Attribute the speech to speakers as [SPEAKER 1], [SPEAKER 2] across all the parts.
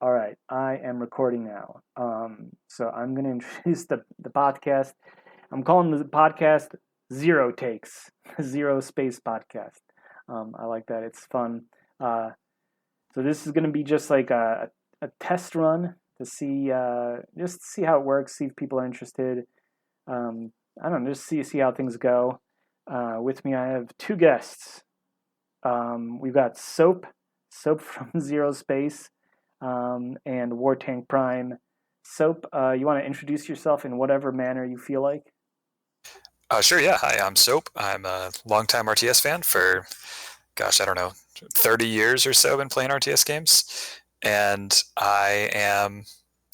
[SPEAKER 1] All right, I am recording now. So I'm going to introduce the podcast. I'm calling the podcast Zero Takes, Zero Space Podcast. I like that. It's fun. Uh, so this is going to be just like a test run to see just see how it works, see if people are interested. I don't know, just see how things go. With me, I have two guests. We've got Soap from Zero Space, and War Tank Prime. Soap, you want to introduce yourself in whatever manner you feel like?
[SPEAKER 2] Sure, yeah. Hi, I'm Soap. I'm a longtime RTS fan for, gosh, I don't know, 30 years or so. Been playing RTS games. And I am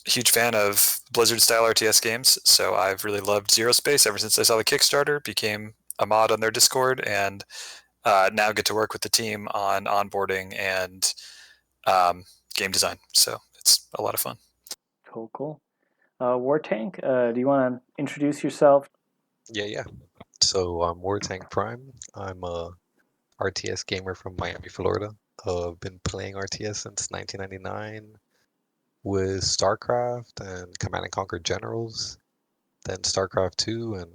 [SPEAKER 2] a huge fan of Blizzard-style RTS games, so I've really loved ZeroSpace ever since I saw the Kickstarter, became a mod on their Discord, and now get to work with the team on onboarding and um, game design. So it's a lot of fun.
[SPEAKER 1] Cool, cool. War Tank, do you want to introduce yourself?
[SPEAKER 3] Yeah. So I'm War Tank Prime. I'm a RTS gamer from Miami, Florida. I've been playing RTS since 1999 with StarCraft and Command and Conquer Generals, then StarCraft 2, and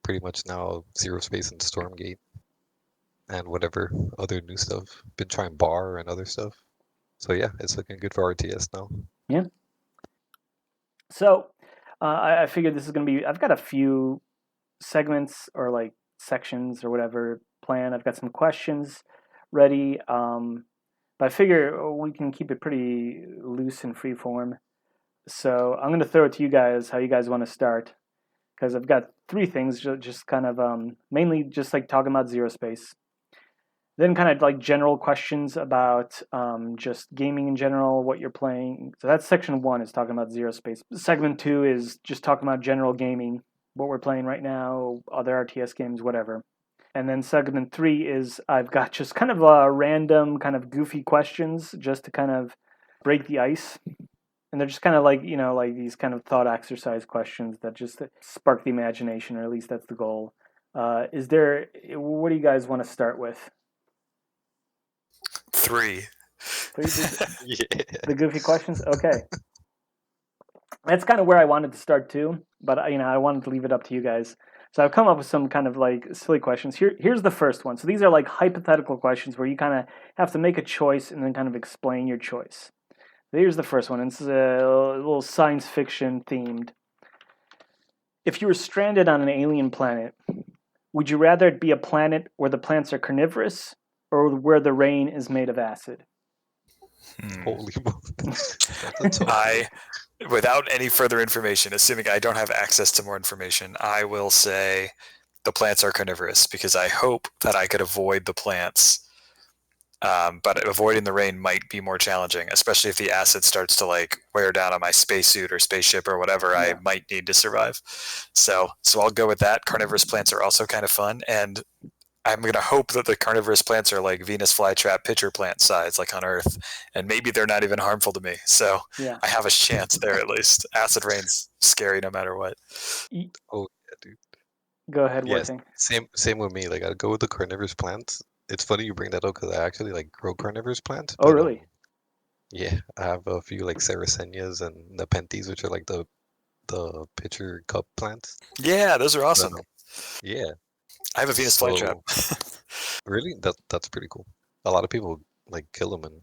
[SPEAKER 3] pretty much now Zero Space and Stormgate, and whatever other new stuff. Been trying Bar and other stuff. So yeah, it's looking good for RTS now.
[SPEAKER 1] Yeah. So I figured this is going to be. I've got a few segments or like sections or whatever planned. I've got some questions ready. But I figure we can keep it pretty loose and free form. So I'm going to throw it to you guys, how you guys want to start. Because I've got three things, just kind of mainly just like talking about Zero Space. Then kind of like general questions about just gaming in general, what you're playing. So that's section one, is talking about Zero Space. Segment two is just talking about general gaming, what we're playing right now, other RTS games, whatever. And then segment three is I've got just kind of random, kind of goofy questions just to kind of break the ice. And they're just kind of like, like these kind of thought exercise questions that just spark the imagination, or at least that's the goal. What do you guys want to start with?
[SPEAKER 2] Three.
[SPEAKER 1] Three,
[SPEAKER 3] Yeah.
[SPEAKER 1] the goofy questions? Okay. That's kind of where I wanted to start too, but I wanted to leave it up to you guys. So I've come up with some kind of like silly questions. Here's the first one. So these are like hypothetical questions where you kind of have to make a choice and then kind of explain your choice. Here's the first one. This is a little science fiction themed. If you were stranded on an alien planet, would you rather it be a planet where the plants are carnivorous or where the rain is made of acid?
[SPEAKER 3] Holy moly.
[SPEAKER 2] Without any further information, assuming I don't have access to more information, I will say the plants are carnivorous because I hope that I could avoid the plants. But avoiding the rain might be more challenging, especially if the acid starts to like wear down on my spacesuit or spaceship or whatever I might need to survive. So I'll go with that. Carnivorous plants are also kind of fun, and I'm going to hope that the carnivorous plants are like Venus flytrap pitcher plant size, like on Earth, and maybe they're not even harmful to me. So
[SPEAKER 1] Yeah.
[SPEAKER 2] I have a chance there at least. Acid rain's scary no matter what.
[SPEAKER 3] Oh yeah, dude.
[SPEAKER 1] Go ahead,
[SPEAKER 3] Yes,
[SPEAKER 1] Working.
[SPEAKER 3] same with me. Like I'd go with the carnivorous plants. It's funny you bring that up because I actually like grow carnivorous plants.
[SPEAKER 1] Oh,
[SPEAKER 3] But
[SPEAKER 1] really?
[SPEAKER 3] yeah, I have a few like Sarracenias and Nepenthes, which are like the pitcher cup plants.
[SPEAKER 2] Yeah, those are awesome.
[SPEAKER 3] Yeah.
[SPEAKER 2] I have a Venus
[SPEAKER 3] So
[SPEAKER 2] flytrap.
[SPEAKER 3] really, that's pretty cool. A lot of people like kill them and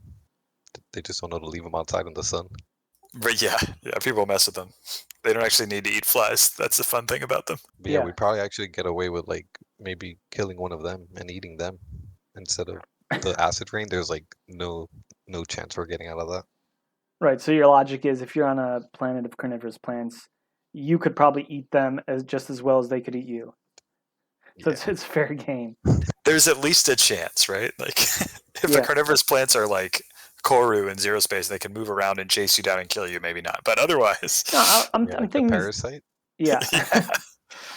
[SPEAKER 3] they just don't know to leave them outside in the sun.
[SPEAKER 2] But yeah, people mess with them. They don't actually need to eat flies. That's the fun thing about them.
[SPEAKER 3] But yeah, we probably actually get away with like maybe killing one of them and eating them instead of the acid rain. There's like no chance we're getting out of that.
[SPEAKER 1] Right. So your logic is if you're on a planet of carnivorous plants, you could probably eat them just as well as they could eat you. So it's fair game.
[SPEAKER 2] There's at least a chance, right? Like if the carnivorous plants are like Koru in Zero Space, they can move around and chase you down and kill you. Maybe not, but otherwise.
[SPEAKER 1] No, I'm
[SPEAKER 3] like
[SPEAKER 1] thinking
[SPEAKER 3] the parasite.
[SPEAKER 1] Yeah.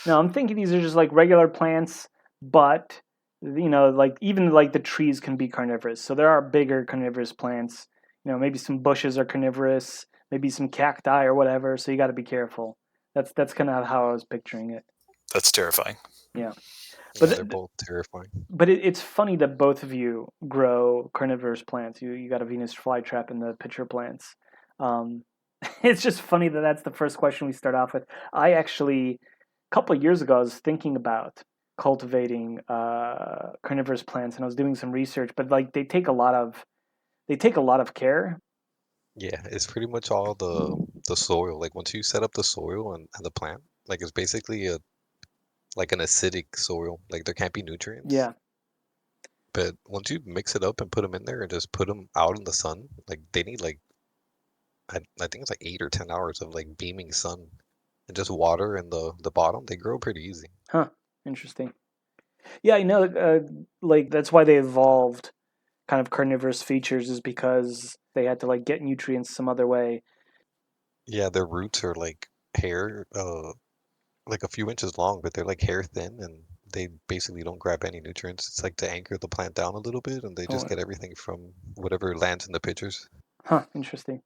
[SPEAKER 1] No, I'm thinking these are just like regular plants, but like even like the trees can be carnivorous. So there are bigger carnivorous plants. Maybe some bushes are carnivorous, maybe some cacti or whatever. So you got to be careful. That's kind of how I was picturing it.
[SPEAKER 2] That's terrifying.
[SPEAKER 1] Yeah.
[SPEAKER 3] But they're both terrifying.
[SPEAKER 1] But it's funny that both of you grow carnivorous plants. You got a Venus flytrap and the pitcher plants. It's just funny that that's the first question we start off with. I actually, a couple of years ago, I was thinking about cultivating carnivorous plants, and I was doing some research, but like they take a lot of care.
[SPEAKER 3] Yeah, it's pretty much all the soil. Like once you set up the soil and the plant, like it's basically a like an acidic soil. Like there can't be nutrients.
[SPEAKER 1] Yeah.
[SPEAKER 3] But once you mix it up and put them in there and just put them out in the sun, like they need like I think it's like 8 or 10 hours of like beaming sun and just water in the bottom. They grow pretty easy.
[SPEAKER 1] Huh. Interesting. Yeah, I know. Like that's why they evolved kind of carnivorous features is because they had to like get nutrients some other way.
[SPEAKER 3] Yeah, their roots are like hair, like a few inches long, but they're like hair thin and they basically don't grab any nutrients. It's like to anchor the plant down a little bit and they just
[SPEAKER 1] Oh,
[SPEAKER 3] get everything from whatever lands in the pitchers.
[SPEAKER 1] huh. Interesting.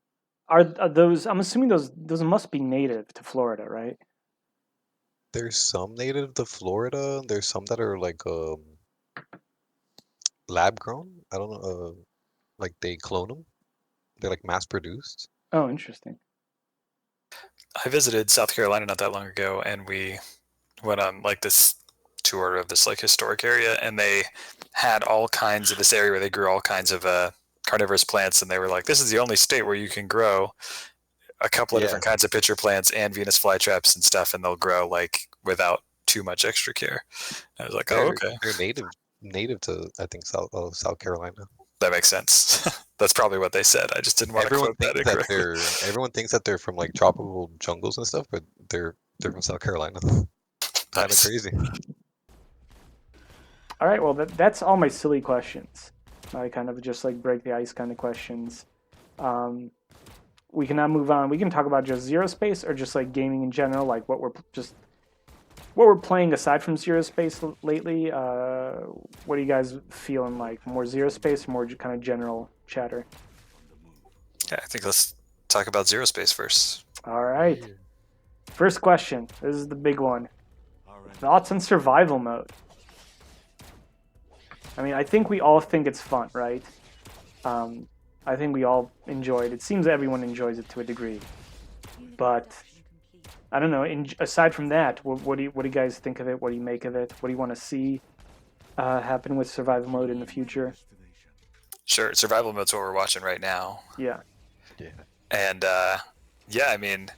[SPEAKER 1] Are those? I'm assuming those must be native to Florida, right?
[SPEAKER 3] There's some native to Florida. There's some that are like lab grown. I don't know, like they clone them. They're like mass produced.
[SPEAKER 1] Oh, interesting.
[SPEAKER 2] I visited South Carolina not that long ago, and we went on like this tour of this like historic area, and they had all kinds of this area where they grew all kinds of carnivorous plants, and they were like, "This is the only state where you can grow a couple of
[SPEAKER 3] Yeah,
[SPEAKER 2] different kinds of pitcher plants and Venus flytraps and stuff, and they'll grow like without too much extra care." I was like, "Oh,
[SPEAKER 3] they're
[SPEAKER 2] okay,
[SPEAKER 3] they're native to I think South Carolina.
[SPEAKER 2] that makes sense." That's probably what they said. I just didn't want to
[SPEAKER 3] Everyone
[SPEAKER 2] quote that
[SPEAKER 3] thinks that
[SPEAKER 2] incorrectly.
[SPEAKER 3] everyone thinks that they're from like tropical jungles and stuff, but they're from South Carolina. Kind of
[SPEAKER 2] Nice.
[SPEAKER 3] crazy.
[SPEAKER 1] All right. Well, that's all my silly questions. I kind of just like break the ice kind of questions. Um, we can now move on. We can talk about just zero space or just like gaming in general, like what we're playing aside from zero space lately. What are you guys feeling like? More zero space or more kind of general chatter?
[SPEAKER 2] Yeah, I think let's talk about ZeroSpace first.
[SPEAKER 1] All right.
[SPEAKER 3] Yeah.
[SPEAKER 1] First question. This is the big one. Thoughts on survival mode? I mean, I think we all think it's fun, right? Um, I think we all enjoy it. It seems everyone enjoys it to a degree. But I don't know. Aside from that, what do you guys think of it? What do you make of it? What do you want to see happen with survival mode in the future?
[SPEAKER 2] Sure, survival mode's what we're watching right now,
[SPEAKER 1] Yeah.
[SPEAKER 3] Yeah.
[SPEAKER 2] and yeah, I mean,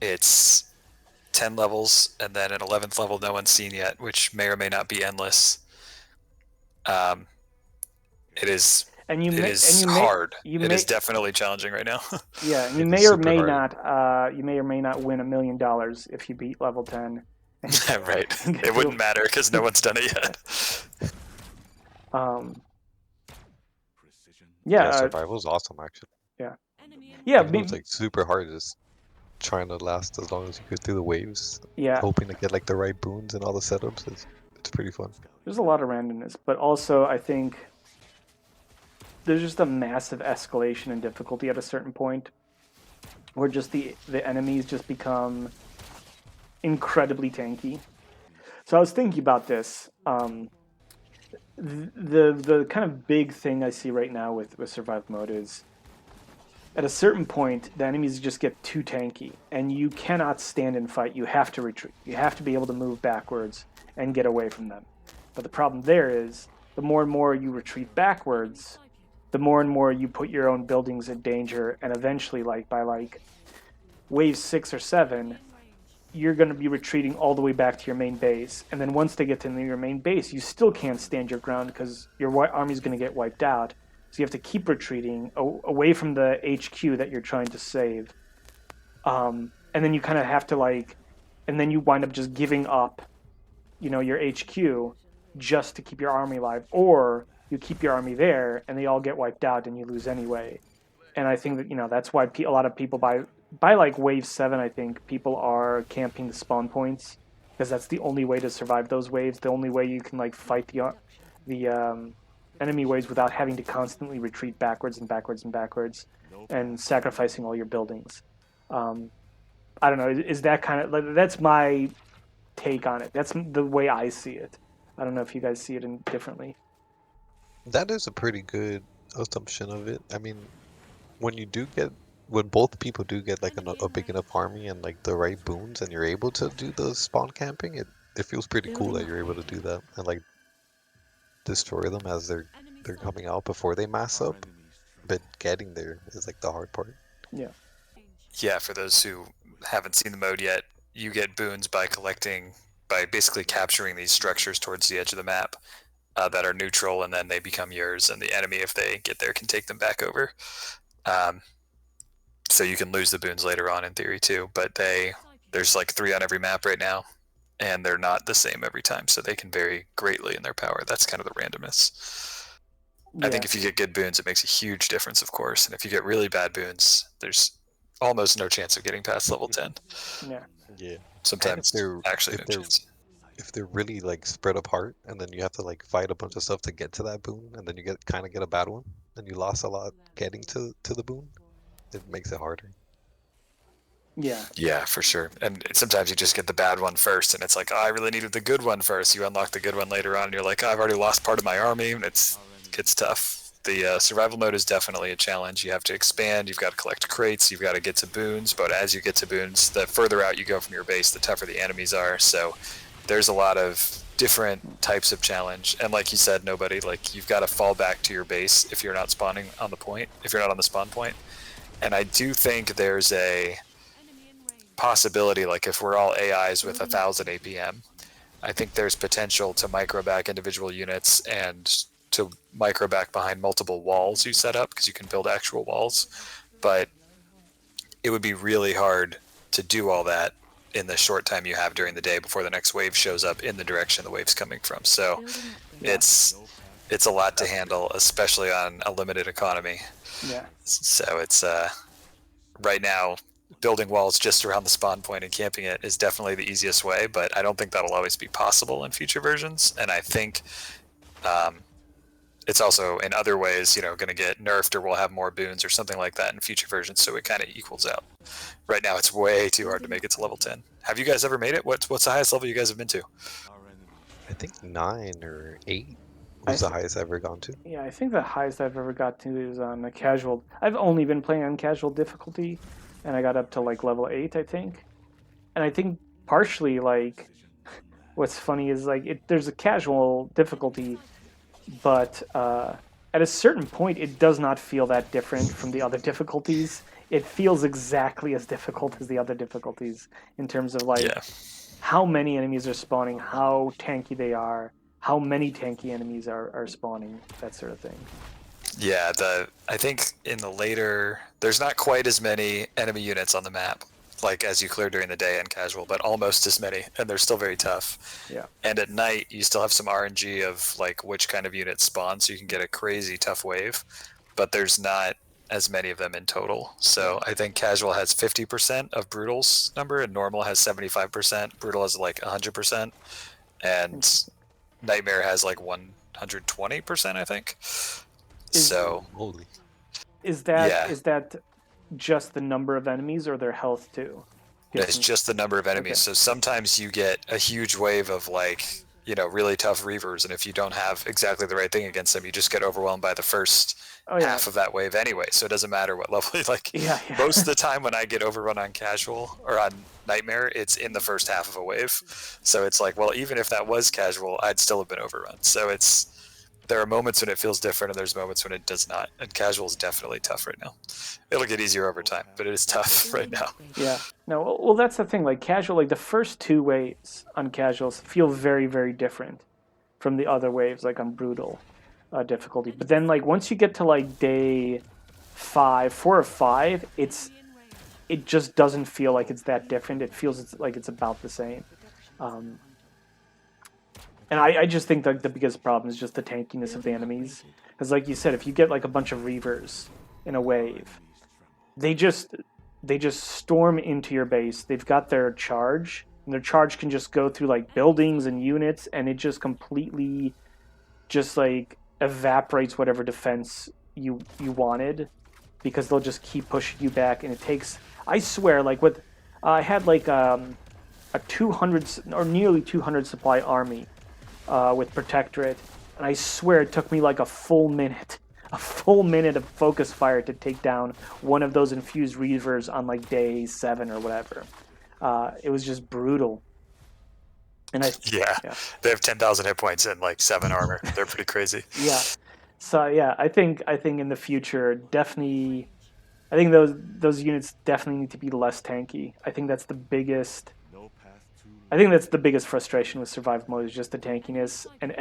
[SPEAKER 2] it's 10 levels and then an 11th level no one's seen yet, which may or may not be endless. Um, it is
[SPEAKER 1] And you
[SPEAKER 2] it
[SPEAKER 1] may and
[SPEAKER 2] is hard.
[SPEAKER 1] you
[SPEAKER 2] It is
[SPEAKER 1] may
[SPEAKER 2] definitely challenging right now.
[SPEAKER 1] yeah, and
[SPEAKER 3] It is super
[SPEAKER 1] you may or may not win $1 million if you beat level 10.
[SPEAKER 2] Right.
[SPEAKER 1] And get
[SPEAKER 2] It
[SPEAKER 1] to-
[SPEAKER 2] wouldn't matter because no one's done it yet.
[SPEAKER 1] Um,
[SPEAKER 3] Yeah,
[SPEAKER 1] yeah,
[SPEAKER 3] survival is awesome actually.
[SPEAKER 1] yeah,
[SPEAKER 3] Even though it's like super hard, just trying to last as long as you could through the waves,
[SPEAKER 1] yeah.
[SPEAKER 3] hoping to get like the right boons and all the setups. It's pretty fun.
[SPEAKER 1] There's a lot of randomness, but also I think there's just a massive escalation in difficulty at a certain point, where just the enemies just become incredibly tanky. So I was thinking about this. The kind of big thing I see right now with survival mode is at a certain point the enemies just get too tanky and you cannot stand and fight. You have to retreat. You have to be able to move backwards and get away from them. But the problem there is the more and more you retreat backwards, the more and more you put your own buildings in danger, and eventually like by like wave 6 or 7 you're going to be retreating all the way back to your main base. And then once they get to your main base, you still can't stand your ground because your army's going to get wiped out. So you have to keep retreating away from the HQ that you're trying to save. And then you kind of have to like, and then you wind up just giving up, your HQ just to keep your army alive. Or you keep your army there and they all get wiped out and you lose anyway. And I think that, that's why a lot of people by like wave 7, I think people are camping the spawn points because that's the only way to survive those waves. The only way you can like fight the enemy waves without having to constantly retreat backwards and backwards and backwards and sacrificing all your buildings. I don't know. Is that kind of like that's my take on it? That's the way I see it. I don't know if you guys see it differently.
[SPEAKER 3] That is a pretty good assumption of it. I mean, when you do get when both people do get like a big enough army and like the right boons, and you're able to do the spawn camping, it feels pretty cool that you're able to do that and like destroy them as they're coming out before they mass up. But getting there is like the hard part.
[SPEAKER 1] Yeah.
[SPEAKER 2] Yeah, for those who haven't seen the mode yet, you get boons by basically capturing these structures towards the edge of the map that are neutral, and then they become yours, and the enemy, if they get there, can take them back over. So you can lose the boons later on in theory too, but there's like 3 on every map right now, and they're not the same every time, so they can vary greatly in their power. That's kind of the randomness. I think if you get good boons, it makes a huge difference, of course, and if you get really bad boons, there's almost no chance of getting past level 10.
[SPEAKER 1] Yeah.
[SPEAKER 3] Yeah.
[SPEAKER 2] Sometimes
[SPEAKER 3] they're
[SPEAKER 2] actually
[SPEAKER 3] if
[SPEAKER 2] no
[SPEAKER 3] they're
[SPEAKER 2] chance.
[SPEAKER 3] if they're really like spread apart, and then you have to like fight a bunch of stuff to get to that boon, and then you get a bad one, and you lost a lot getting to the boon, it makes it harder.
[SPEAKER 1] Yeah.
[SPEAKER 2] Yeah, for sure. And sometimes you just get the bad one first, and it's like, oh, I really needed the good one first. You unlock the good one later on, and you're like, oh, I've already lost part of my army, and it gets tough. The survival mode is definitely a challenge. You have to expand, you've got to collect crates, you've got to get to boons, but as you get to boons, the further out you go from your base, the tougher the enemies are. So there's a lot of different types of challenge. And like you said, nobody, like, you've got to fall back to your base if you're not spawning on the point, if you're not on the spawn point. And I do think there's a possibility, like if we're all AIs with 1,000 APM, I think there's potential to micro back individual units and to micro back behind multiple walls you set up, because you can build actual walls. But it would be really hard to do all that in the short time you have during the day before the next wave shows up in the direction the wave's coming from. So it's a lot to handle, especially on a limited economy.
[SPEAKER 1] Yeah.
[SPEAKER 2] So it's right now, building walls just around the spawn point and camping it is definitely the easiest way, but I don't think that'll always be possible in future versions. And I think it's also in other ways, going to get nerfed, or we'll have more boons or something like that in future versions, so it kind of equals out. Right now, it's way too hard to make it to level 10. Have you guys ever made it? What's the highest level you guys have been to?
[SPEAKER 3] I think 9 or 8 was the highest I've ever gone to.
[SPEAKER 1] Yeah, I think the highest I've ever got to is on the casual. I've only been playing on casual difficulty, and I got up to like level 8, I think. And I think partially, like, what's funny is like there's a casual difficulty, but at a certain point, it does not feel that different from the other difficulties. It feels exactly as difficult as the other difficulties in terms of like how many enemies are spawning, how tanky they are, how many tanky enemies are spawning, that sort of thing.
[SPEAKER 2] Yeah, I think in the later, there's not quite as many enemy units on the map, like as you clear during the day and casual, but almost as many, and they're still very tough.
[SPEAKER 1] Yeah.
[SPEAKER 2] And at night, you still have some RNG of like which kind of units spawn, so you can get a crazy tough wave, but there's not as many of them in total. So I think casual has 50% of brutal's number, and normal has 75%. Brutal has like 100%, and nightmare has like 120%, I think.
[SPEAKER 3] Holy.
[SPEAKER 1] Is that just the number of enemies or their health too?
[SPEAKER 2] It's just the number of enemies. Okay. So sometimes you get a huge wave of like, really tough reavers, and if you don't have exactly the right thing against them, you just get overwhelmed by the first half of that wave anyway. So it doesn't matter what level. Most of the time when I get overrun on casual or on nightmare, it's in the first half of a wave. So it's like, well, even if that was casual, I'd still have been overrun. So there are moments when it feels different, and there's moments when it does not. And casual is definitely tough right now. It'll get easier over time, but it is tough right now.
[SPEAKER 1] Yeah. No, well, that's the thing. Like casual, like the first 2 waves on casuals feel very, very different from the other waves, like on brutal difficulty. But then, like once you get to like day 4 or 5, it just doesn't feel like it's that different. It feels like it's about the same. And I just think that the biggest problem is just the tankiness of the enemies. Because like you said, if you get like a bunch of reavers in a wave, they just storm into your base. They've got their charge, and their charge can just go through like buildings and units, and it just completely just like evaporates whatever defense you wanted, because they'll just keep pushing you back. And it takes, I swear, like with I had like a 200 or nearly 200 supply army with Protectorate, and I swear it took me like a full minute a full minute of focus fire to take down one of those infused reavers on like day 7 or whatever. It was just brutal. And
[SPEAKER 2] Yeah, they have 10,000 hit points and like 7 armor. They're pretty crazy.
[SPEAKER 1] yeah. So yeah, I think in the future, definitely, I think those units definitely need to be less tanky. I think that's the biggest. I think that's the biggest frustration with survival mode is just the tankiness and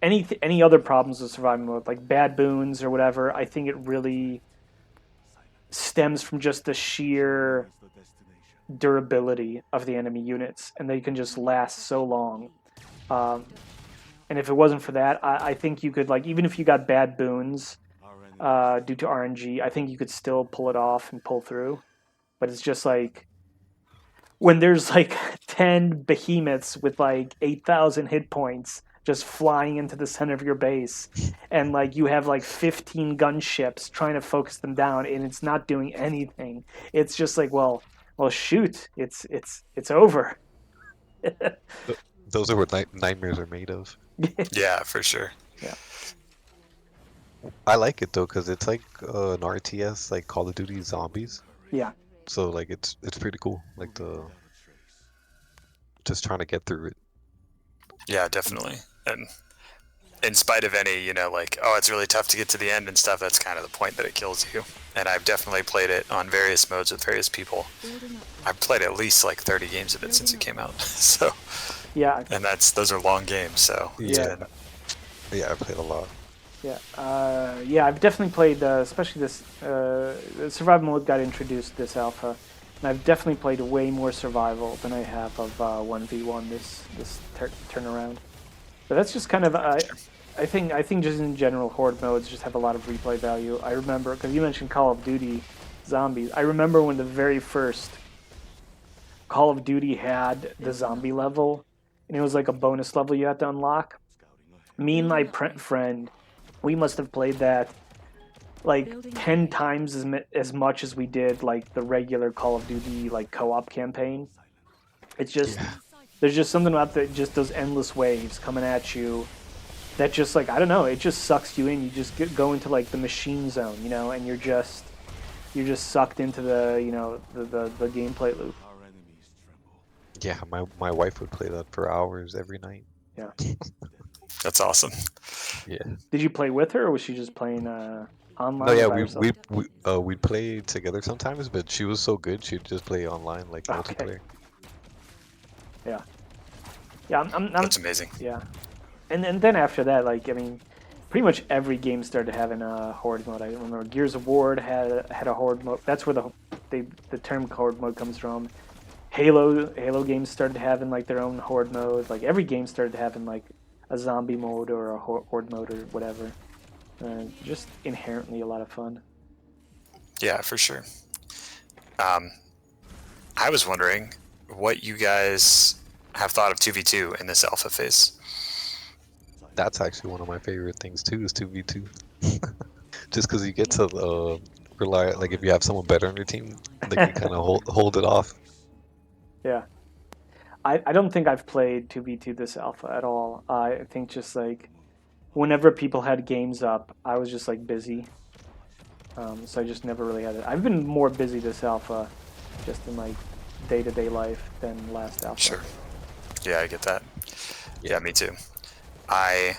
[SPEAKER 1] any other problems with survival mode like bad boons or whatever. I think it really stems from just the sheer durability of the enemy units, and they can just last so long. And if it wasn't for that, I think you could, like, even if you got bad boons due to RNG, I think you could still pull it off and pull through. But it's just like when there's like 10 behemoths with like 8,000 hit points just flying into the center of your base, and like you have like 15 gunships trying to focus them down, and it's not doing anything. It's just like, well, shoot, it's over.
[SPEAKER 3] Those are what nightmares are made of.
[SPEAKER 2] Yeah, for sure.
[SPEAKER 1] Yeah.
[SPEAKER 3] I like it though because it's like an RTS, like Call of Duty Zombies.
[SPEAKER 1] Yeah.
[SPEAKER 3] So like it's pretty cool. Like just trying to get through it.
[SPEAKER 2] Yeah, definitely. And in spite of any, like, oh, it's really tough to get to the end and stuff, that's kind of the point that it kills you. And I've definitely played it on various modes with various people. I've played at least like 30 games of it since it came out. So
[SPEAKER 1] yeah.
[SPEAKER 2] And those are long games, so
[SPEAKER 3] yeah. Yeah, I played a lot.
[SPEAKER 1] Yeah, I've definitely played, especially this survival mode got introduced this alpha, and I've definitely played way more survival than I have of 1v1 this turnaround. But that's just kind of I think just in general horde modes just have a lot of replay value. I remember because you mentioned Call of Duty Zombies. I remember when the very first Call of Duty had the zombie level, and it was like a bonus level you had to unlock. Me and my friend, we must have played that like 10 times as much as we did like the regular Call of Duty like co-op campaign. It's just there's just something about just those endless waves coming at you that just like, I don't know, it just sucks you in. You just go into like the machine zone, and you're just sucked into the the gameplay loop.
[SPEAKER 3] Yeah, my wife would play that for hours every night.
[SPEAKER 1] Yeah.
[SPEAKER 2] That's awesome.
[SPEAKER 3] Yeah.
[SPEAKER 1] Did you play with her, or was she just playing online?
[SPEAKER 3] No, yeah,
[SPEAKER 1] by herself?
[SPEAKER 3] we'd play together sometimes, but she was so good she'd just play online like multiplayer.
[SPEAKER 1] Yeah. Yeah,
[SPEAKER 2] That's amazing.
[SPEAKER 1] Yeah, and then after that, like, I mean, pretty much every game started having a horde mode. I remember Gears of War had a horde mode. That's where the term horde mode comes from. Halo games started having like their own horde mode. Like every game started having like a zombie mode or a horde mode or whatever. Just inherently a lot of fun.
[SPEAKER 2] Yeah, for sure. I was wondering what you guys have thought of 2v2 in this alpha phase.
[SPEAKER 3] That's actually one of my favorite things too, is 2v2. Just because you get to rely, like if you have someone better on your team, they can kind of hold it off.
[SPEAKER 1] Yeah. I don't think I've played 2v2 this alpha at all. I think just like whenever people had games up, I was just like busy. So I just never really had it. I've been more busy this alpha just in like day-to-day life than last alpha.
[SPEAKER 2] Sure. Yeah, I get that. Yeah, me too. I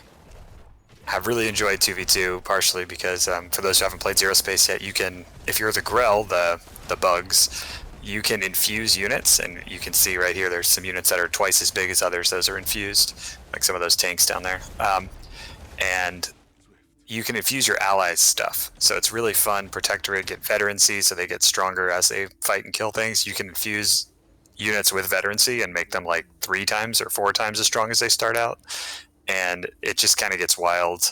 [SPEAKER 2] have really enjoyed 2v2 partially because for those who haven't played ZeroSpace yet, you can, if you're the Grell, the bugs, you can infuse units, and you can see right here there's some units that are twice as big as others. Those are infused, like some of those tanks down there. And you can infuse your allies' stuff. So it's really fun. Protectorate get veterancy, so they get stronger as they fight and kill things. You can infuse units with veterancy and make them like 3 times or 4 times as strong as they start out. And it just kind of gets wild.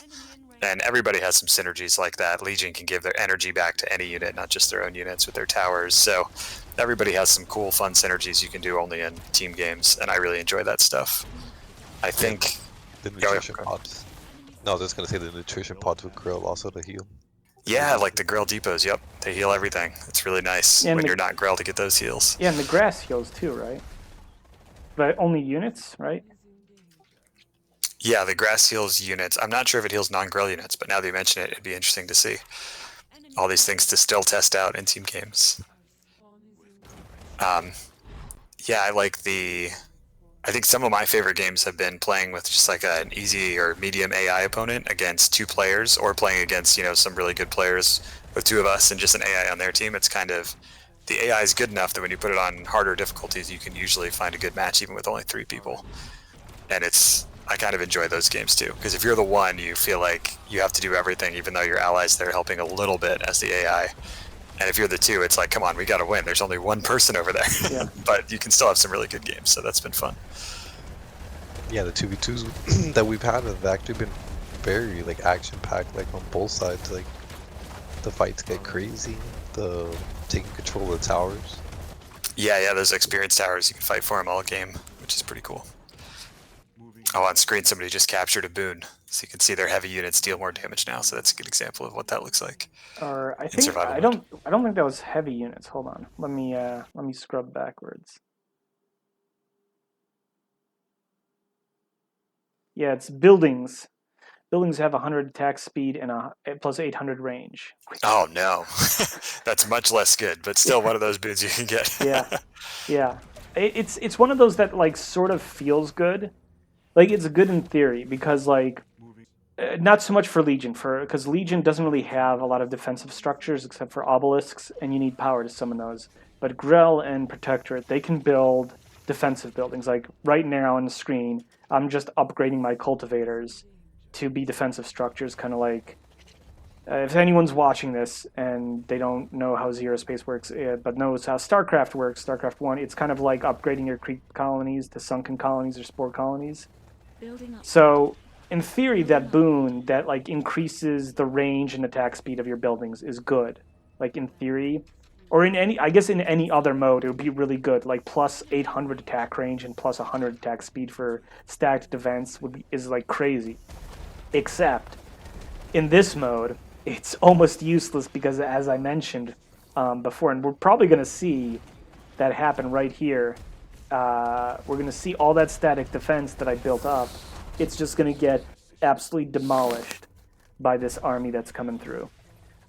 [SPEAKER 2] And everybody has some synergies like that. Legion can give their energy back to any unit, not just their own units with their towers. So everybody has some cool, fun synergies you can do only in team games, and I really enjoy that stuff. I think
[SPEAKER 3] the nutrition pods. No, I was just gonna say the nutrition pods with Grill also to heal.
[SPEAKER 2] Yeah, like the Grill depots. Yep, they heal everything. It's really nice when you're not Grill to get those heals.
[SPEAKER 1] Yeah, and the grass heals too, right? But only units, right?
[SPEAKER 2] Yeah, the grass heals units. I'm not sure if it heals non-grill units, but now that you mention it, it'd be interesting to see all these things to still test out in team games. Um, yeah, I think some of my favorite games have been playing with just like an easy or medium AI opponent against two players, or playing against, some really good players with two of us and just an AI on their team. It's kind of, the AI is good enough that when you put it on harder difficulties, you can usually find a good match even with only three people. And I kind of enjoy those games too, because if you're the one, you feel like you have to do everything, even though your allies there helping a little bit as the AI. And if you're the two, it's like, come on, we got to win. There's only one person over there.
[SPEAKER 1] Yeah.
[SPEAKER 2] But you can still have some really good games, so that's been fun.
[SPEAKER 3] Yeah, the 2v2s that we've had have actually been very like action packed, like on both sides. Like the fights get crazy, the taking control of the towers.
[SPEAKER 2] Yeah, those experience towers, you can fight for them all game, which is pretty cool. Oh, on screen, somebody just captured a boon, so you can see their heavy units deal more damage now. So that's a good example of what that looks like
[SPEAKER 1] Or I
[SPEAKER 2] in
[SPEAKER 1] think
[SPEAKER 2] survival mode.
[SPEAKER 1] I don't think that was heavy units. Hold on. Let me scrub backwards. Yeah, it's buildings. Buildings have 100 attack speed and a plus 800 range.
[SPEAKER 2] Oh no, that's much less good, but still one of those boons you can get.
[SPEAKER 1] Yeah. It's one of those that like sort of feels good. Like it's good in theory because like not so much for Legion, because Legion doesn't really have a lot of defensive structures except for obelisks, and you need power to summon those. But Grell and Protectorate, they can build defensive buildings. Like right now on the screen, I'm just upgrading my cultivators to be defensive structures, kind of like if anyone's watching this and they don't know how ZeroSpace works, but knows how StarCraft works, StarCraft 1, it's kind of like upgrading your creep colonies to sunken colonies or spore colonies. So in theory, that boon that like increases the range and attack speed of your buildings is good. Like in theory, or in any, I guess in any other mode, it would be really good. Like plus 800 attack range and plus 100 attack speed for stacked defense is like crazy. Except in this mode, it's almost useless because, as I mentioned before, and we're probably going to see that happen right here. We're going to see all that static defense that I built up. It's just going to get absolutely demolished by this army that's coming through.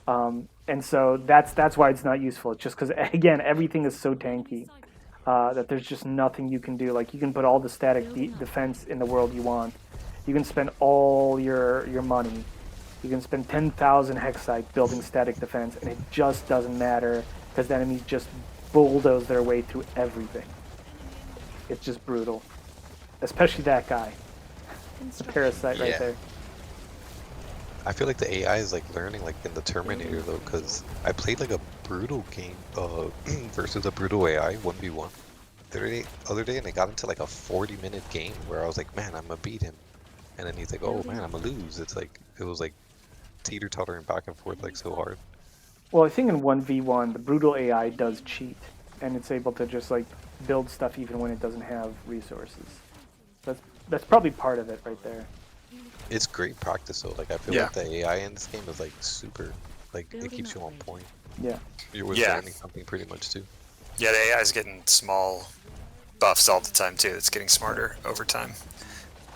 [SPEAKER 1] And so that's why it's not useful. It's just because, again, everything is so tanky that there's just nothing you can do. Like, you can put all the static defense in the world you want. You can spend all your money. You can spend 10,000 hexite building static defense, and it just doesn't matter because the enemies just bulldoze their way through everything. It's just brutal. Especially that guy. The parasite right there.
[SPEAKER 3] I feel like the AI is like learning like in the Terminator though, because I played like a brutal game versus a brutal AI 1v1 the other day, and I got into like a 40-minute game where I was like, man, I'm gonna beat him, and then he's like, oh man, I'm gonna lose. It's like it was like teeter-tottering back and forth like so hard.
[SPEAKER 1] Well, I think in 1v1 the brutal AI does cheat, and it's able to just like build stuff even when it doesn't have resources. That's probably part of it right there.
[SPEAKER 3] It's great practice though. Like I feel like the AI in this game is like super, like it keeps you on point.
[SPEAKER 1] Yeah.
[SPEAKER 3] You're learning something pretty much too.
[SPEAKER 2] Yeah, the AI is getting small buffs all the time too. It's getting smarter over time.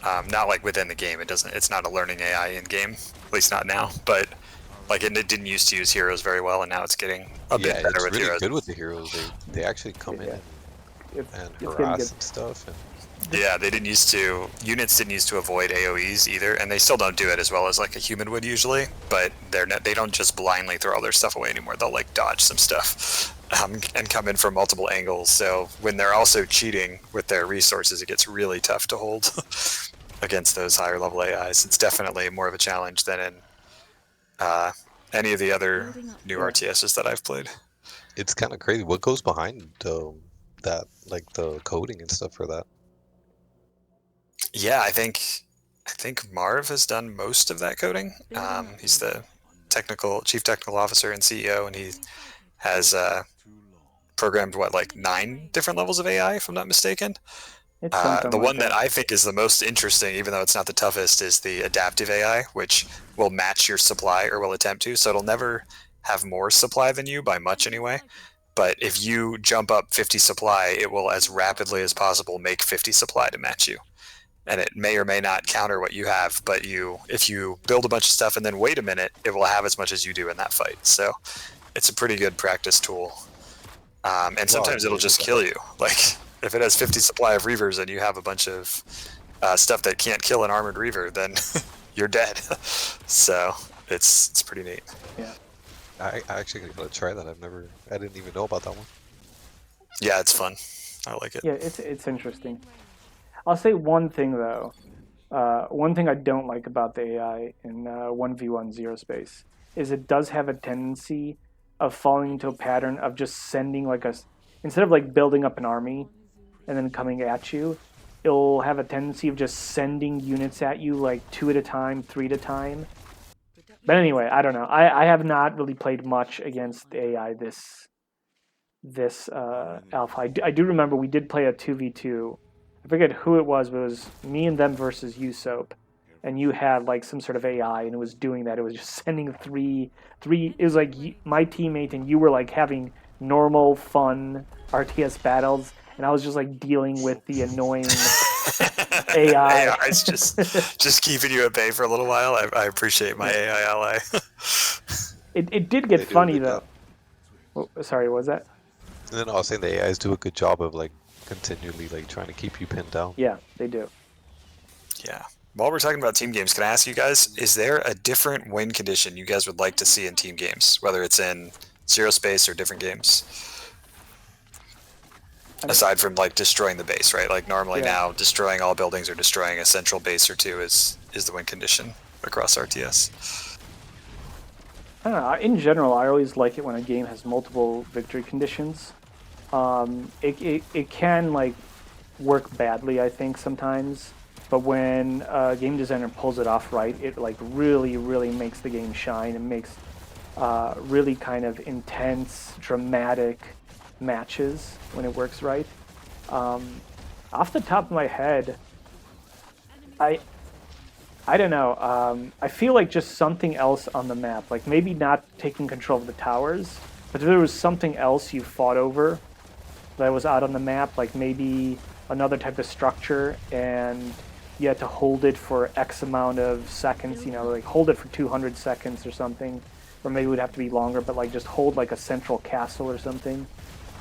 [SPEAKER 2] Not like within the game. It's not a learning AI in game, at least not now. But like it didn't used to use heroes very well, and now it's getting a bit better with
[SPEAKER 3] really
[SPEAKER 2] heroes.
[SPEAKER 3] Good with the heroes. They actually come in and harass and stuff. And
[SPEAKER 2] yeah, units didn't used to avoid AoEs either, and they still don't do it as well as like a human would usually, but they don't just blindly throw all their stuff away anymore. They'll like dodge some stuff and come in from multiple angles. So when they're also cheating with their resources, it gets really tough to hold against those higher level AIs. It's definitely more of a challenge than in any of the other new RTSs that I've played.
[SPEAKER 3] It's kind of crazy. What goes behind that, like the coding and stuff for that?
[SPEAKER 2] Yeah, I think Marv has done most of that coding. He's the chief technical officer and CEO, and he has programmed like 9 different levels of AI, if I'm not mistaken. The one that I think is the most interesting, even though it's not the toughest, is the adaptive AI, which will match your supply, or will attempt to. So it'll never have more supply than you by much anyway. But if you jump up 50 supply, it will as rapidly as possible make 50 supply to match you. and it may or may not counter what you have. But if you build a bunch of stuff and then wait a minute, it will have as much as you do in that fight. So it's a pretty good practice tool. And sometimes it'll just kill you. Like if it has 50 supply of Reavers and you have a bunch of stuff that can't kill an armored Reaver, then you're dead. So it's pretty neat.
[SPEAKER 1] Yeah.
[SPEAKER 3] I actually gotta try that. I didn't even know about that one.
[SPEAKER 2] Yeah, it's fun. I like it.
[SPEAKER 1] Yeah, it's interesting. I'll say one thing though. One thing I don't like about the AI in 1v1 ZeroSpace is it does have a tendency of falling into a pattern of just sending like instead of like building up an army and then coming at you, it'll have a tendency of just sending units at you like 2 at a time, 3 at a time. But anyway, I don't know. I have not really played much against AI this alpha. I do remember we did play a 2v2. I forget who it was, but it was me and them versus you, Soap. And you had like some sort of AI, and it was doing that. It was just sending three. It was like my teammate and you were like having normal, fun RTS battles, and I was just like dealing with the annoying AI.
[SPEAKER 2] AI is just keeping you at bay for a little while. I appreciate my AI ally.
[SPEAKER 1] It did get funny though. Oh, sorry, what was that?
[SPEAKER 3] No, I was saying the AIs do a good job of like continually like trying to keep you pinned down.
[SPEAKER 1] Yeah, they do.
[SPEAKER 2] Yeah. While we're talking about team games, can I ask you guys, is there a different win condition you guys would like to see in team games, whether it's in ZeroSpace or different games? Aside from like destroying the base, right? Like normally now, destroying all buildings or destroying a central base or two is the win condition across RTS.
[SPEAKER 1] I don't know. In general, I always like it when a game has multiple victory conditions. It can like work badly, I think, sometimes. But when a game designer pulls it off right, it like really, really makes the game shine and makes really kind of intense, dramatic matches when it works right. Off the top of my head, I don't know. I feel like just something else on the map, like maybe not taking control of the towers, but if there was something else you fought over that was out on the map, like maybe another type of structure, and you had to hold it for X amount of seconds, you know, like hold it for 200 seconds or something, or maybe it would have to be longer, but like just hold like a central castle or something.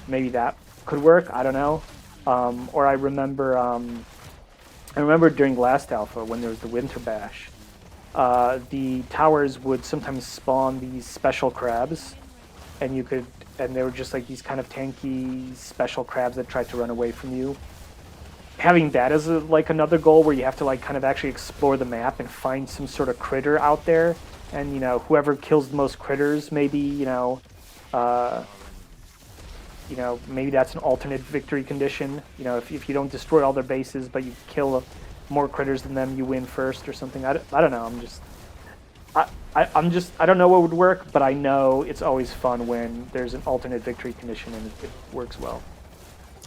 [SPEAKER 1] Maybe that could work. I don't know. Or I remember during last alpha when there was the winter bash, the towers would sometimes spawn these special crabs, and they were just like these kind of tanky special crabs that tried to run away from you. Having that as like another goal where you have to like kind of actually explore the map and find some sort of critter out there, and you know whoever kills the most critters, maybe maybe that's an alternate victory condition. You know, if you don't destroy all their bases, but you kill more critters than them, you win first or something. I don't know. I don't know what would work, but I know it's always fun when there's an alternate victory condition and it works well.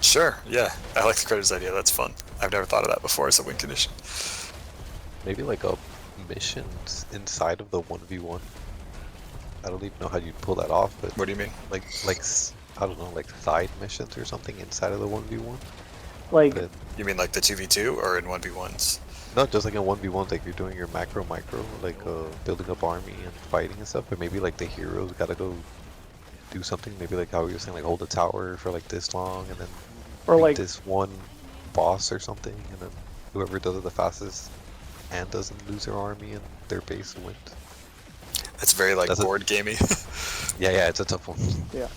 [SPEAKER 2] Sure, yeah. I like the critters idea. That's fun. I've never thought of that before as a win condition.
[SPEAKER 3] Maybe like a mission inside of the 1v1. I don't even know how you'd pull that off, but
[SPEAKER 2] what do you mean?
[SPEAKER 3] Like I don't know, like side missions or something inside of the 1v1?
[SPEAKER 1] Like
[SPEAKER 2] you mean like the 2v2 or in 1v1s?
[SPEAKER 3] No, just like in 1v1s, like you're doing your micro, like building up army and fighting and stuff, but maybe like the heroes gotta go do something, maybe like how you were saying, like hold a tower for like this long and then
[SPEAKER 1] or like
[SPEAKER 3] this one boss or something, and then whoever does it the fastest and doesn't lose their army and their base wins.
[SPEAKER 2] That's very like board gamey.
[SPEAKER 3] Yeah, it's a tough one.
[SPEAKER 1] Yeah.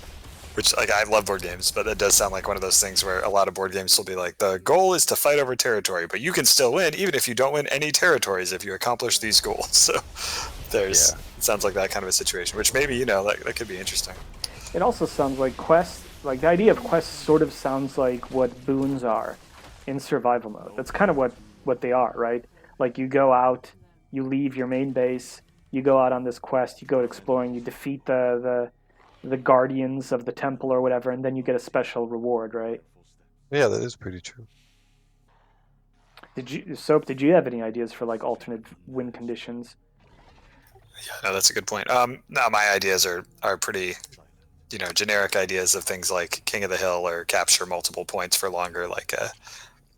[SPEAKER 2] Which, like, I love board games, but it does sound like one of those things where a lot of board games will be like, the goal is to fight over territory, but you can still win even if you don't win any territories if you accomplish these goals. So it sounds like that kind of a situation, which maybe, that could be interesting.
[SPEAKER 1] It also sounds like quests, like the idea of quests sort of sounds like what boons are in survival mode. That's kind of what they are, right? Like you go out, you leave your main base, you go out on this quest, you go exploring, you defeat the guardians of the temple or whatever, and then you get a special reward, right?
[SPEAKER 3] Yeah, that is pretty true.
[SPEAKER 1] Did you have any ideas for like alternate win conditions?
[SPEAKER 2] Yeah, no, that's a good point. No, my ideas are pretty, generic ideas of things like King of the Hill or capture multiple points for longer, like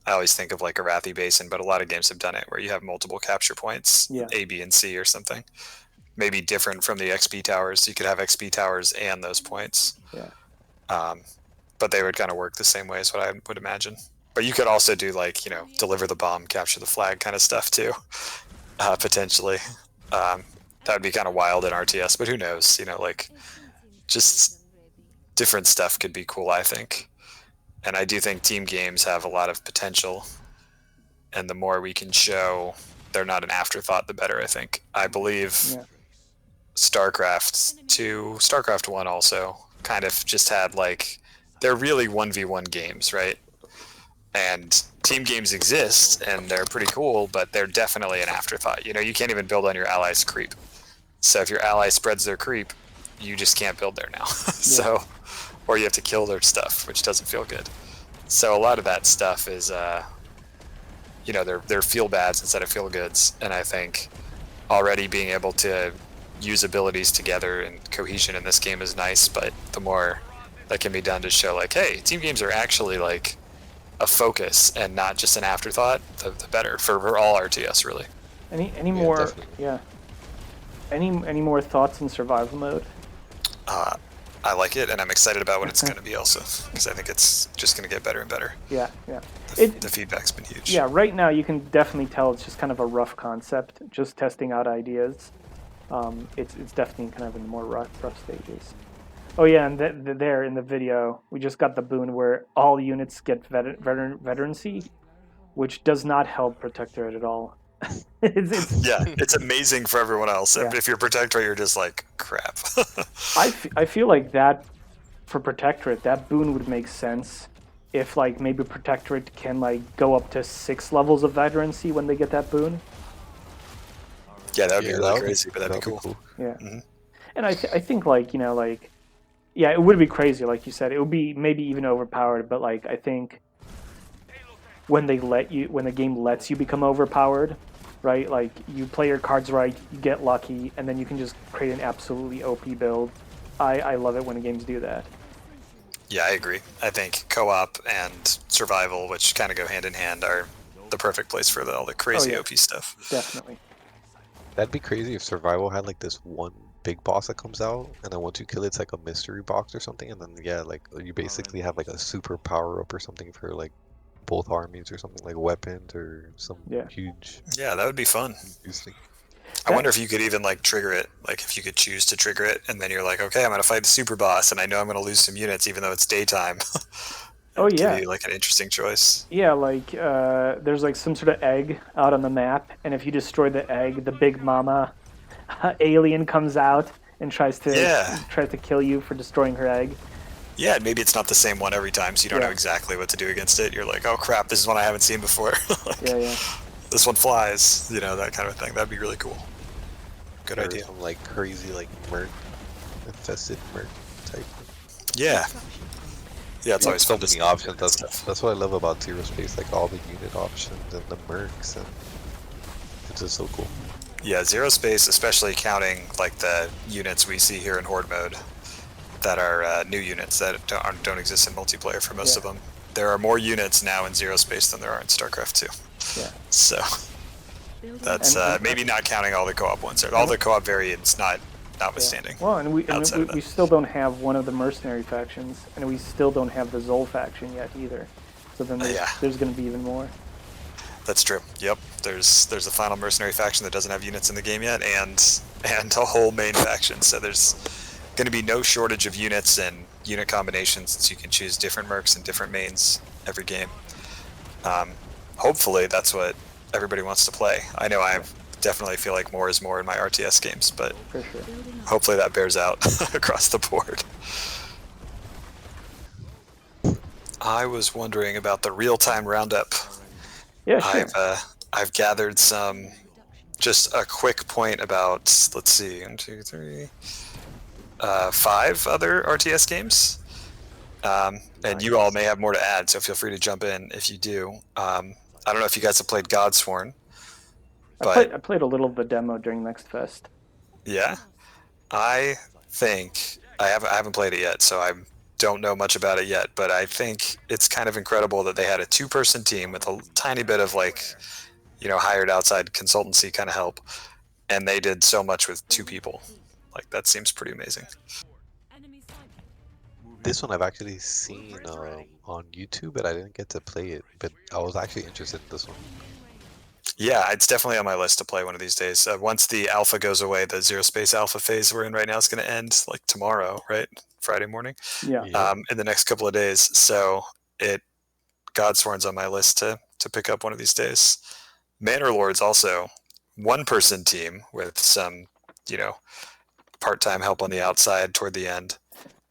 [SPEAKER 2] I always think of like Arathi Basin, but a lot of games have done it where you have multiple capture points,
[SPEAKER 1] Yeah.
[SPEAKER 2] A, B, and C or something. Maybe different from the XP towers. You could have XP towers and those points.
[SPEAKER 1] Yeah.
[SPEAKER 2] But they would kind of work the same way as what I would imagine. But you could also do like, deliver the bomb, capture the flag kind of stuff too, potentially. That would be kind of wild in RTS, but who knows? Like just different stuff could be cool, I think. And I do think team games have a lot of potential. And the more we can show they're not an afterthought, the better, I think. I believe
[SPEAKER 1] Yeah.
[SPEAKER 2] StarCraft 2, StarCraft 1 also kind of just had like, they're really 1v1 games, right? And team games exist and they're pretty cool, but they're definitely an afterthought. You can't even build on your allies' creep. So if your ally spreads their creep, you just can't build there now. So, or you have to kill their stuff, which doesn't feel good. So a lot of that stuff is, they're feel bads instead of feel goods. And I think already being able to use abilities together and cohesion in this game is nice, but the more that can be done to show like, hey, team games are actually like a focus and not just an afterthought, the better for all RTS really.
[SPEAKER 1] Any more?
[SPEAKER 3] definitely.
[SPEAKER 1] Yeah. Any more thoughts in survival mode?
[SPEAKER 2] I like it, and I'm excited about what it's going to be also, because I think it's just going to get better and better.
[SPEAKER 1] Yeah.
[SPEAKER 2] The feedback's been huge.
[SPEAKER 1] Yeah, right now you can definitely tell it's just kind of a rough concept, just testing out ideas. It's definitely kind of in the more rough stages. Oh yeah, and there in the video, we just got the boon where all units get veterancy, which does not help Protectorate at all.
[SPEAKER 2] It's amazing for everyone else.
[SPEAKER 1] Yeah.
[SPEAKER 2] If you're Protectorate, you're just like, crap.
[SPEAKER 1] I feel like that, for Protectorate, that boon would make sense if like maybe Protectorate can like go up to 6 levels of veterancy when they get that boon.
[SPEAKER 2] Yeah, that would be really crazy, but that'd be cool.
[SPEAKER 1] Yeah.
[SPEAKER 2] Mm-hmm.
[SPEAKER 1] And I think like, yeah, it would be crazy, like you said. It would be maybe even overpowered, but like I think when the game lets you become overpowered, right? Like you play your cards right, you get lucky, and then you can just create an absolutely OP build. I love it when games do that.
[SPEAKER 2] Yeah, I agree. I think co-op and survival, which kind of go hand in hand, are the perfect place for all the crazy OP stuff.
[SPEAKER 1] Definitely.
[SPEAKER 3] That'd be crazy if survival had like this one big boss that comes out, and then once you kill it, it's like a mystery box or something, and then like you basically have like a super power up or something for like both armies or something, like weapons or some huge.
[SPEAKER 2] Yeah, that would be fun.
[SPEAKER 3] Thing.
[SPEAKER 2] I wonder if you could even like trigger it, like if you could choose to trigger it, and then you're like, okay, I'm gonna fight the super boss, and I know I'm gonna lose some units even though it's daytime.
[SPEAKER 1] Oh yeah,
[SPEAKER 2] give you like an interesting choice.
[SPEAKER 1] Yeah, like there's like some sort of egg out on the map, and if you destroy the egg, the big mama alien comes out and tries to kill you for destroying her egg.
[SPEAKER 2] Yeah, maybe it's not the same one every time, so you don't know exactly what to do against it. You're like, oh crap, this is one I haven't seen before. Like, this one flies, that kind of thing. That'd be really cool. Good idea.
[SPEAKER 3] Some like crazy like merc, infested merc type.
[SPEAKER 2] Yeah. Yeah, it's always fun to see
[SPEAKER 3] options. That's what I love about ZeroSpace, like all the unit options and the mercs, and it's just so cool.
[SPEAKER 2] Yeah, ZeroSpace, especially counting like the units we see here in Horde mode, that are new units that don't exist in multiplayer for most of them. There are more units now in ZeroSpace than there are in StarCraft 2.
[SPEAKER 1] Yeah.
[SPEAKER 2] So that's maybe not counting all the co-op ones. All the co-op variants notwithstanding.
[SPEAKER 1] Well, and we still don't have one of the mercenary factions, and we still don't have the Zol faction yet either. So then there's going to be even more.
[SPEAKER 2] That's true. Yep. There's a final mercenary faction that doesn't have units in the game yet, and a whole main faction. So there's going to be no shortage of units and unit combinations, since you can choose different mercs and different mains every game. Hopefully that's what everybody wants to play. I know I definitely feel like more is more in my RTS games, but hopefully that bears out across the board. I was wondering about the real-time roundup.
[SPEAKER 1] Yeah, sure.
[SPEAKER 2] I've gathered just a quick point about, let's see, 1, 2, 3, 5 other RTS games. And you all may have more to add, so feel free to jump in if you do. I don't know if you guys have played Godsworn.
[SPEAKER 1] I played a little of the demo during Next Fest.
[SPEAKER 2] Yeah, I think I haven't played it yet, so I'm don't know much about it yet, but I think it's kind of incredible that they had a two-person team with a tiny bit of like, hired outside consultancy kind of help, and they did so much with two people. Like that seems pretty amazing.
[SPEAKER 3] This one I've actually seen on YouTube, but I didn't get to play it. But I was actually interested in this one.
[SPEAKER 2] Yeah, it's definitely on my list to play one of these days. Once the alpha goes away, the ZeroSpace alpha phase we're in right now is going to end like tomorrow, right? Friday morning.
[SPEAKER 1] Yeah.
[SPEAKER 3] Yep.
[SPEAKER 2] In the next couple of days. So it Godsworn's on my list to pick up one of these days. Manor Lords also one-person team with some, part-time help on the outside toward the end.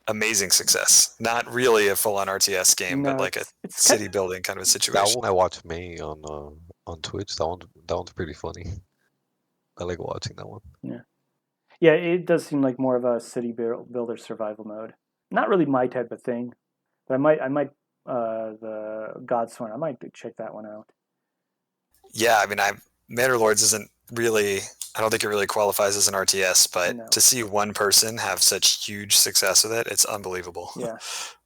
[SPEAKER 2] Amazing success. Not really a full-on RTS game, but
[SPEAKER 1] No,
[SPEAKER 2] like a
[SPEAKER 1] it's
[SPEAKER 2] city building kind of a
[SPEAKER 3] That
[SPEAKER 2] situation.
[SPEAKER 3] one I watched May on Twitch. That one's pretty funny. I like watching that one.
[SPEAKER 1] Yeah, it does seem like more of a city builder survival mode. Not really my type of thing, but I might the Godsworn. I might check that one out.
[SPEAKER 2] Yeah, I mean, Manor Lords isn't really. I don't think it really qualifies as an RTS, but
[SPEAKER 1] No.
[SPEAKER 2] to see one person have such huge success with it, it's unbelievable.
[SPEAKER 1] Yeah.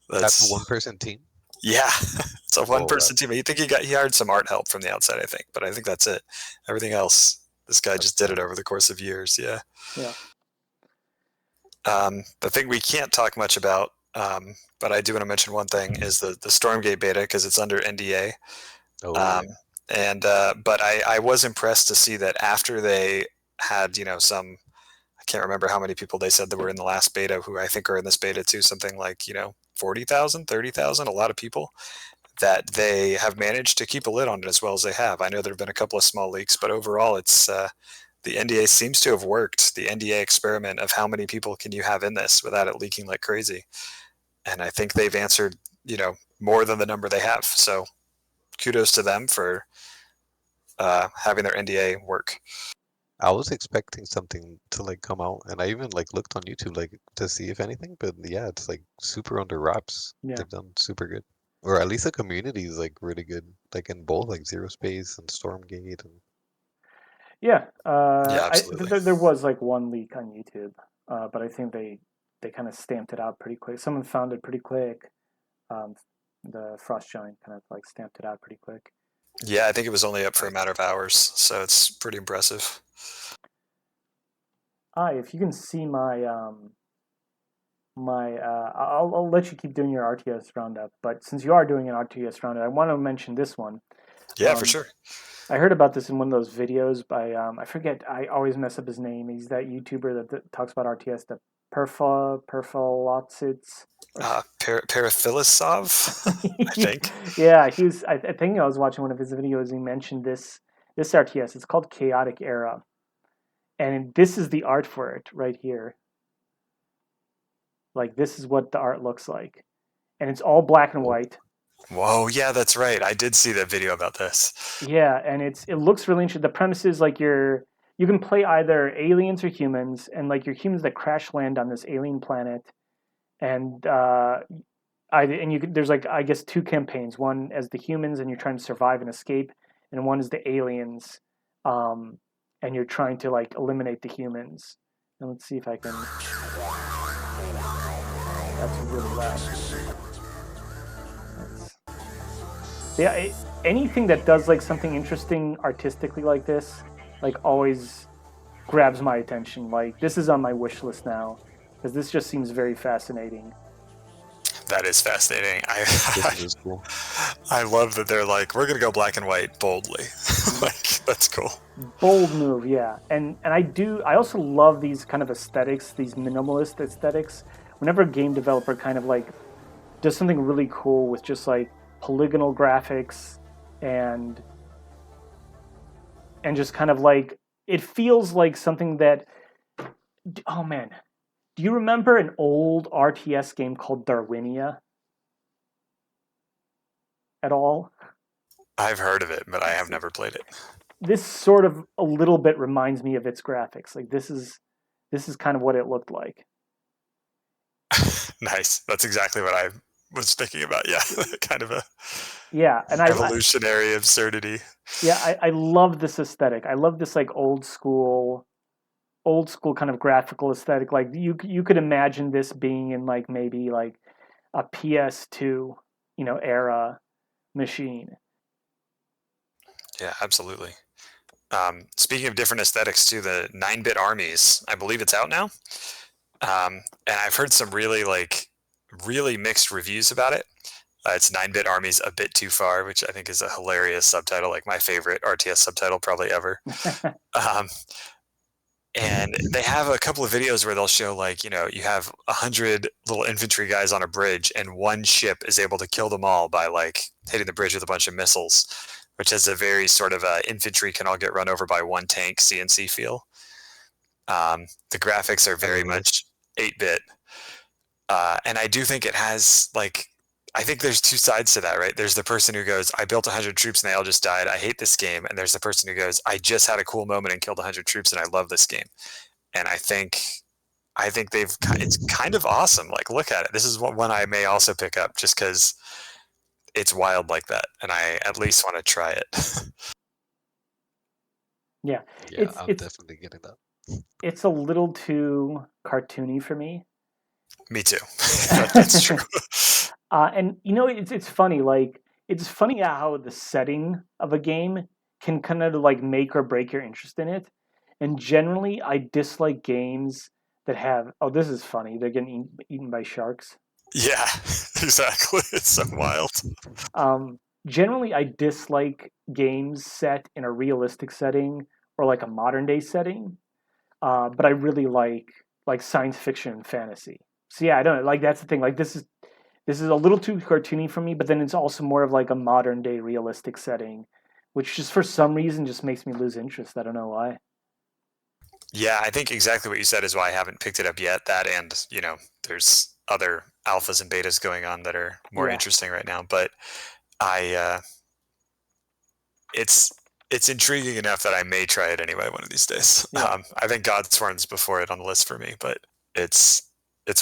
[SPEAKER 3] That's a one-person team.
[SPEAKER 2] Yeah, it's a one-person
[SPEAKER 3] that's-
[SPEAKER 2] team. You think he hired some art help from the outside, I think, but I think that's it. Everything else, this guy just did it over the course of years. Yeah.
[SPEAKER 1] Yeah.
[SPEAKER 2] The thing we can't talk much about, but I do want to mention one thing, is the Stormgate beta because it's under NDA.
[SPEAKER 3] Oh,
[SPEAKER 2] But I was impressed to see that after they had, some, I can't remember how many people they said that were in the last beta who I think are in this beta too, something like, 40,000, 30,000, a lot of people, that they have managed to keep a lid on it as well as they have. I know there have been a couple of small leaks, but overall it's, the NDA seems to have worked, the NDA experiment of how many people can you have in this without it leaking like crazy. And I think they've answered, more than the number they have. So kudos to them for having their NDA work.
[SPEAKER 3] I was expecting something to like come out, and I even like looked on YouTube like to see if anything, but yeah, it's like super under wraps.
[SPEAKER 1] Yeah.
[SPEAKER 3] They've done super good, or at least the community is like really good, like in both like ZeroSpace and Stormgate. And
[SPEAKER 1] Yeah.
[SPEAKER 2] Yeah, absolutely.
[SPEAKER 1] There was like one leak on YouTube, but I think they kind of stamped it out pretty quick. Someone found it pretty quick. The Frost Giant kind of like stamped it out pretty quick.
[SPEAKER 2] Yeah, I think it was only up for a matter of hours, so it's pretty impressive.
[SPEAKER 1] If you can see my I'll let you keep doing your RTS roundup, but since you are doing an RTS roundup, I want to mention this one.
[SPEAKER 2] Yeah, for sure.
[SPEAKER 1] I heard about this in one of those videos by I forget. I always mess up his name. He's that YouTuber that talks about RTS, the Perfalotsits.
[SPEAKER 2] Parafilosov, I think.
[SPEAKER 1] Yeah, he was. I think I was watching one of his videos. He mentioned this RTS. It's called Chaotic Era, and this is the art for it right here. Like this is what the art looks like, and it's all black and white.
[SPEAKER 2] Whoa, yeah, that's right. I did see that video about this.
[SPEAKER 1] Yeah, and it looks really interesting. The premise is like you can play either aliens or humans, and like you're humans that crash land on this alien planet, and there's like I guess two campaigns. One as the humans, and you're trying to survive and escape, and one is the aliens, and you're trying to like eliminate the humans. And let's see if I can. That's really loud. Yeah, anything that does like something interesting artistically like this, like always grabs my attention. Like this is on my wish list now because this just seems very fascinating.
[SPEAKER 2] That is fascinating.
[SPEAKER 3] this is cool.
[SPEAKER 2] I love that they're like, we're gonna go black and white boldly. Like that's cool.
[SPEAKER 1] Bold move, yeah. And I also love these kind of aesthetics, these minimalist aesthetics. Whenever a game developer kind of like does something really cool with just like polygonal graphics and just kind of like it feels like something that oh man, do you remember an old RTS game called Darwinia at all?
[SPEAKER 2] I've heard of it, but I have never played it.
[SPEAKER 1] This sort of a little bit reminds me of its graphics. Like this is kind of what it looked like.
[SPEAKER 2] Nice. That's exactly what I was thinking about. Yeah, kind of a
[SPEAKER 1] and
[SPEAKER 2] evolutionary absurdity.
[SPEAKER 1] Yeah, I love this aesthetic. I love this like old school kind of graphical aesthetic. Like you could imagine this being in like maybe like a PS2, era machine.
[SPEAKER 2] Yeah, absolutely. Speaking of different aesthetics too, the 9-bit armies, I believe it's out now. And I've heard some really mixed reviews about it. It's 9-bit armies a bit too far, which I think is a hilarious subtitle, like my favorite RTS subtitle probably ever. Um, and they have a couple of videos where they'll show you have 100 little infantry guys on a bridge, and one ship is able to kill them all by hitting the bridge with a bunch of missiles, which has a very sort of infantry can all get run over by one tank CNC feel. The graphics are very much 8-bit. And I do think it has I think there's two sides to that, right? There's the person who goes, I built 100 troops and they all just died. I hate this game. And there's the person who goes, I just had a cool moment and killed 100 troops and I love this game. And I think it's kind of awesome. Like, look at it. This is one I may also pick up just because it's wild like that. And I at least want to try it.
[SPEAKER 1] Yeah,
[SPEAKER 3] Yeah,
[SPEAKER 1] it's
[SPEAKER 3] I'm
[SPEAKER 1] it's
[SPEAKER 3] definitely getting that.
[SPEAKER 1] it's a little too cartoony for me.
[SPEAKER 2] Me too. That's true.
[SPEAKER 1] And it's funny. Like it's funny how the setting of a game can kind of like make or break your interest in it. And generally, I dislike games that have. Oh, this is funny. They're getting eaten by sharks.
[SPEAKER 2] Yeah, exactly. It's so wild.
[SPEAKER 1] Generally, I dislike games set in a realistic setting or like a modern day setting. But I really like science fiction and fantasy. So yeah, I don't like that's the thing. Like this is a little too cartoony for me, but then it's also more of like a modern day realistic setting, which just for some reason just makes me lose interest. I don't know why.
[SPEAKER 2] Yeah, I think exactly what you said is why I haven't picked it up yet. That and, there's other alphas and betas going on that are more
[SPEAKER 1] Yeah.
[SPEAKER 2] interesting right now. But I, it's intriguing enough that I may try it anyway one of these days.
[SPEAKER 1] Yeah.
[SPEAKER 2] I think Godsworn's before it on the list for me, but it's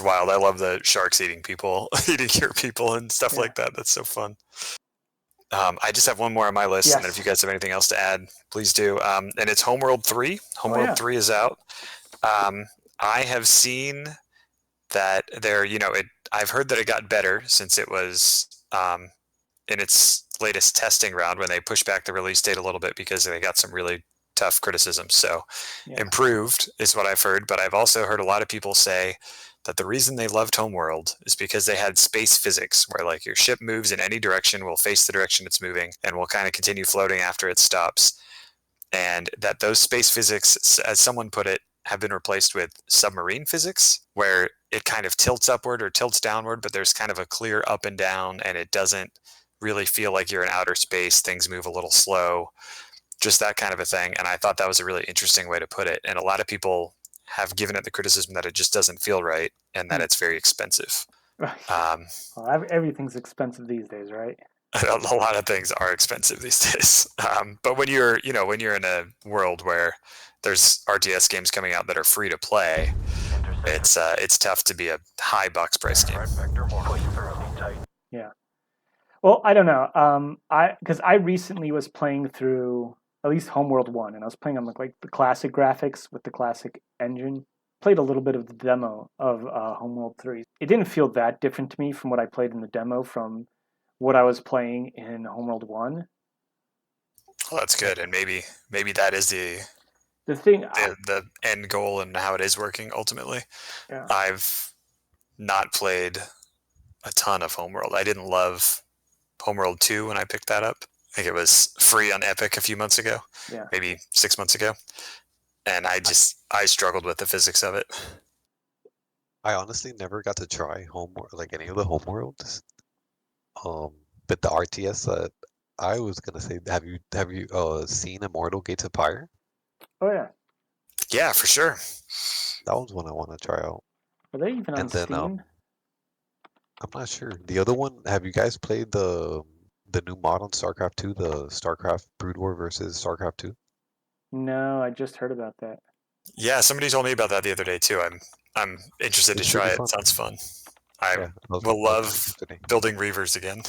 [SPEAKER 2] wild. I love the sharks eating people, eating your people and stuff
[SPEAKER 1] Yeah.
[SPEAKER 2] like that. That's so fun. I just have one more on my list, and if you guys have anything else to add, please do. And it's Homeworld 3. Homeworld
[SPEAKER 1] yeah.
[SPEAKER 2] 3 is out. I have seen that I've heard that it got better since it was in its latest testing round when they pushed back the release date a little bit because they got some really tough criticism. So
[SPEAKER 1] Yeah.
[SPEAKER 2] improved is what I've heard, but I've also heard a lot of people say that the reason they loved Homeworld is because they had space physics where your ship moves in any direction, will face the direction it's moving, and will kind of continue floating after it stops. And that those space physics, as someone put it, have been replaced with submarine physics, where it kind of tilts upward or tilts downward, but there's kind of a clear up and down, and it doesn't really feel like you're in outer space. Things move a little slow, just that kind of a thing. And I thought that was a really interesting way to put it. And a lot of people have given it the criticism that it just doesn't feel right and that it's very expensive.
[SPEAKER 1] Well, everything's expensive these days, right?
[SPEAKER 2] A lot of things are expensive these days. But when you're in a world where there's RTS games coming out that are free to play, it's tough to be a high box price game.
[SPEAKER 1] Yeah. Well, I don't know. Because I recently was playing through at least Homeworld 1, and I was playing on like the classic graphics with the classic engine. Played a little bit of the demo of Homeworld 3. It didn't feel that different to me from what I played in the demo from what I was playing in Homeworld 1.
[SPEAKER 2] Well, that's good, and maybe that is the
[SPEAKER 1] thing.
[SPEAKER 2] The end goal and how it is working ultimately.
[SPEAKER 1] Yeah.
[SPEAKER 2] I've not played a ton of Homeworld. I didn't love Homeworld 2 when I picked that up. I think it was free on Epic a few months ago, maybe 6 months ago. And I struggled with the physics of it.
[SPEAKER 3] I honestly never got to try any of the Homeworlds. But the RTS that I was gonna say, have you seen Immortal Gates of Fire?
[SPEAKER 1] Oh yeah.
[SPEAKER 2] Yeah, for sure.
[SPEAKER 3] That one's one I want to try out.
[SPEAKER 1] Are they even on Steam?
[SPEAKER 3] I'm not sure. The other one, have you guys played the new mod on StarCraft 2, the StarCraft Brood War versus StarCraft 2?
[SPEAKER 1] No, I just heard about that.
[SPEAKER 2] Yeah, somebody told me about that the other day too. I'm interested to try it. Sounds fun. I will love building Reavers again.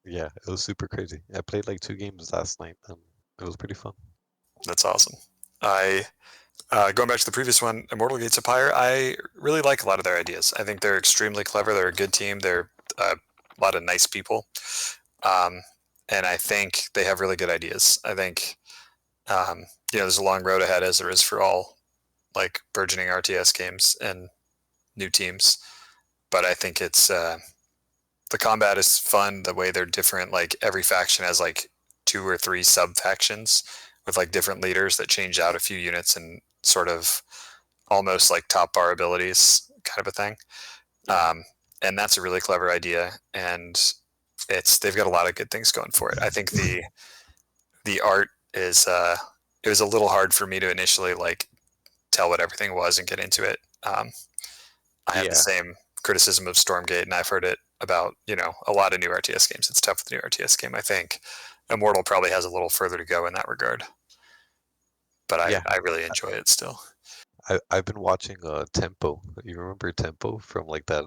[SPEAKER 3] Yeah, it was super crazy. I played like 2 games last night, and it was pretty fun.
[SPEAKER 2] That's awesome. I Going back to the previous one, Immortal Gates of Pyre, I really like a lot of their ideas. I think they're extremely clever. They're a good team. They're a lot of nice people. Um, and I think they have really good ideas. I think, there's a long road ahead, as there is for all like burgeoning RTS games and new teams. But I think it's the combat is fun. The way they're different, like every faction has like 2 or 3 sub factions with like different leaders that change out a few units and sort of almost like top bar abilities kind of a thing. Um, and that's a really clever idea, and they've got a lot of good things going for it. I think the art is it was a little hard for me to initially like tell what everything was and get into it. I have the
[SPEAKER 3] Yeah,
[SPEAKER 2] same criticism of Stormgate, and I've heard it about a lot of new RTS games. It's tough with the new RTS game. I think Immortal probably has a little further to go in that regard, but I
[SPEAKER 3] yeah.
[SPEAKER 2] I really enjoy it still.
[SPEAKER 3] I've been watching Tempo. You remember Tempo from like that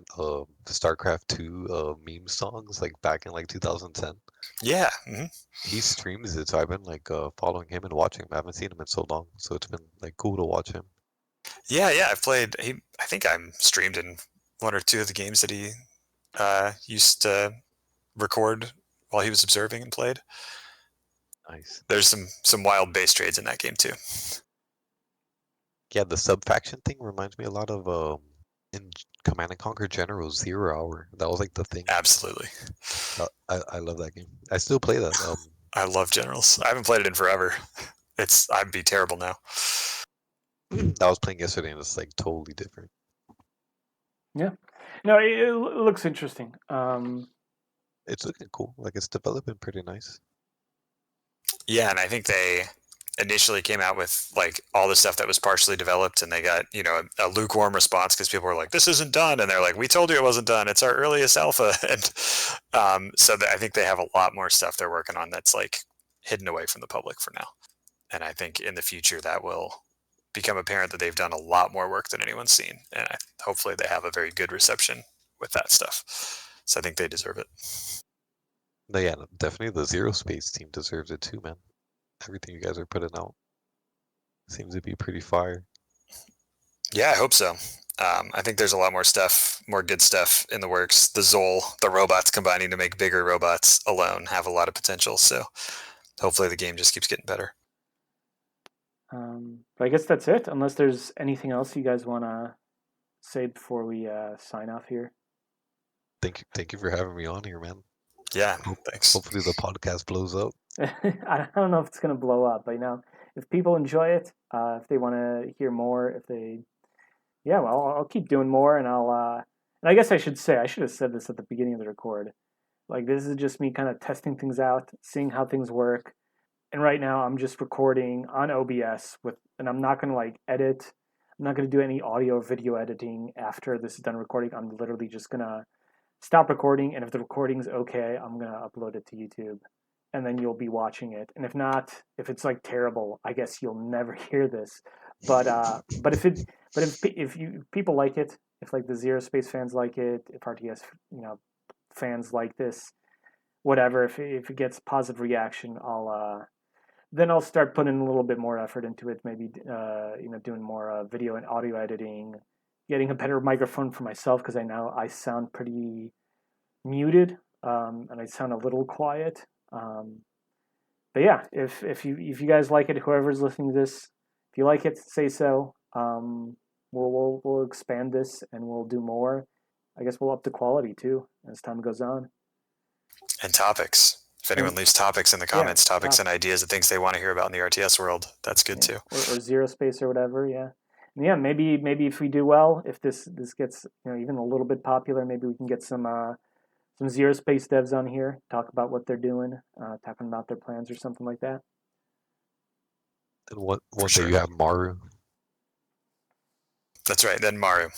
[SPEAKER 3] StarCraft 2 meme songs like back in like 2010?
[SPEAKER 2] Yeah.
[SPEAKER 3] He streams it, so I've been like following him and watching him. I haven't seen him in so long, so it's been like cool to watch him.
[SPEAKER 2] Yeah. I've played. I think I'm streamed in 1 or 2 of the games that he used to record while he was observing and played.
[SPEAKER 3] Nice.
[SPEAKER 2] There's some wild base trades in that game too.
[SPEAKER 3] Yeah, the sub faction thing reminds me a lot of in Command and Conquer General Zero Hour. That was like the thing.
[SPEAKER 2] Absolutely.
[SPEAKER 3] I love that game. I still play that.
[SPEAKER 2] I love Generals. I haven't played it in forever. I'd be terrible now.
[SPEAKER 3] I was playing yesterday and it's like totally different.
[SPEAKER 1] Yeah. No, it looks interesting.
[SPEAKER 3] It's looking cool. Like it's developing pretty nice.
[SPEAKER 2] Yeah, and I think they initially came out with like all the stuff that was partially developed, and they got a lukewarm response because people were like, "This isn't done," and they're like, "We told you it wasn't done. It's our earliest alpha." And so I think they have a lot more stuff they're working on that's like hidden away from the public for now. And I think in the future that will become apparent that they've done a lot more work than anyone's seen, and hopefully they have a very good reception with that stuff. So I think they deserve it.
[SPEAKER 3] No, yeah, no, definitely the ZeroSpace team deserves it too, man. Everything you guys are putting out seems to be pretty fire.
[SPEAKER 2] Yeah, I hope so. I think there's a lot more stuff, more good stuff in the works. The Zol, the robots combining to make bigger robots alone have a lot of potential. So hopefully the game just keeps getting better.
[SPEAKER 1] But I guess that's it. Unless there's anything else you guys want to say before we sign off here.
[SPEAKER 3] Thank you for having me on here, man.
[SPEAKER 2] Yeah, thanks.
[SPEAKER 3] Hopefully the podcast blows up.
[SPEAKER 1] I don't know if it's going to blow up, but if people enjoy it, if they want to hear more, yeah, well, I'll keep doing more, and and I guess I should have said this at the beginning of the record. Like, this is just me kind of testing things out, seeing how things work. And right now I'm just recording on OBS and I'm not going to like edit. I'm not going to do any audio or video editing after this is done recording. I'm literally just going to stop recording. And if the recording's okay, I'm going to upload it to YouTube, and then you'll be watching it. And if not, if it's like terrible, I guess you'll never hear this. But if people like it, if like the ZeroSpace fans like it, if RTS fans like this, whatever, if it gets positive reaction, then I'll start putting a little bit more effort into it. Maybe doing more video and audio editing, getting a better microphone for myself because I sound pretty muted, and I sound a little quiet. But yeah, if you guys like it, whoever's listening to this, if you like it, say so. We'll expand this and we'll do more. I guess we'll up the quality too as time goes on.
[SPEAKER 2] And topics. If anyone leaves topics in the comments, topics and ideas of things they want to hear about in the RTS world, that's good too.
[SPEAKER 1] Or ZeroSpace or whatever, yeah. And yeah, maybe if we do well, if this gets even a little bit popular, maybe we can get some ZeroSpace devs on here, talk about what they're doing, talking about their plans or something like that.
[SPEAKER 3] And one day you have Maru.
[SPEAKER 2] That's right. Then Maru.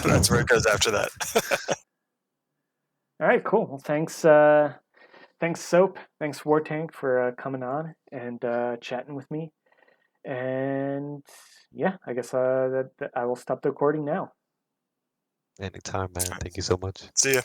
[SPEAKER 2] That's where it goes after that.
[SPEAKER 1] All right, cool. Well, thanks, Soap. Thanks, War Tank, for coming on and chatting with me. And yeah, I guess that I will stop the recording now.
[SPEAKER 3] Anytime, man. Thank you so much.
[SPEAKER 2] See ya.